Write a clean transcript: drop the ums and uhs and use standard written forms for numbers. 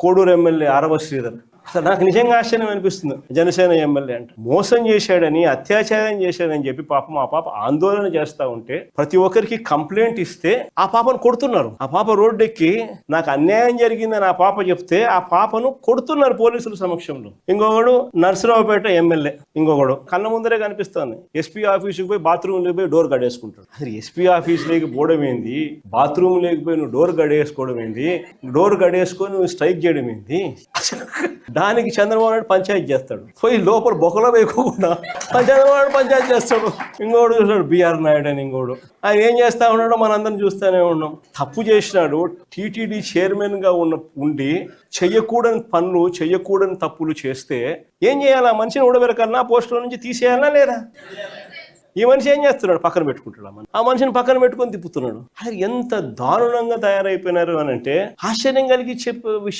Koduru MLA ఆరవ శ్రీధర్. అసలు నాకు నిజంగా ఆశ్చర్యం అనిపిస్తుంది. జనసేన ఎమ్మెల్యే అంటే మోసం చేశాడని, అత్యాచారం చేశాడని చెప్పి పాపం ఆ పాప ఆందోళన చేస్తా ఉంటే ప్రతి ఒక్కరికి కంప్లైంట్ ఇస్తే ఆ పాపను కొడుతున్నారు. ఆ పాప రోడ్డెక్కి నాకు అన్యాయం జరిగిందని ఆ పాప చెప్తే ఆ పాపను కొడుతున్నారు పోలీసుల సమక్షంలో. ఇంకొకడు నర్సరావుపేట ఎమ్మెల్యే, ఇంకొకడు కళ్ళ ముందరే కనిపిస్తుంది. ఎస్పీ ఆఫీసుకి పోయి బాత్రూమ్ పోయి డోర్ గడేసుకుంటాడు. అసలు ఎస్పీ ఆఫీస్ లేకి పోవడం ఏంది, బాత్రూమ్ లేకపోయి నువ్వు డోర్ గడేసుకోవడం ఏంది, డోర్ గడేసుకొని నువ్వు స్ట్రైక్ చేయడం ఏంది? దానికి చంద్రబాబు నాయుడు పంచాయతీ చేస్తాడు. పోయి లోపల బొక్కలో వేయకుండా చంద్రబాబు నాయుడు పంచాయతీ చేస్తాడు. ఇంకోడు చూస్తాడు బిఆర్ నాయుడు అని. ఇంకోడు ఆయన ఏం చేస్తా ఉన్నాడో మనందరం చూస్తూనే ఉన్నాం. తప్పు చేసినాడు. టీటీడీ చైర్మన్ గా ఉండి చెయ్యకూడని పనులు, చెయ్యకూడని తప్పులు చేస్తే ఏం చేయాలి? ఆ మనిషిని ఊడబెరకన్నా, పోస్టుల నుంచి తీసేయాలా లేదా? ఈ మనిషి ఏం చేస్తున్నాడు? పక్కన పెట్టుకుంటాడు. ఆ మనిషిని పక్కన పెట్టుకొని తిప్పుతున్నాడు. అది ఎంత దారుణంగా తయారైపోయినారు అని అంటే ఆశ్చర్యం కలిగి చెప్పే విషయం.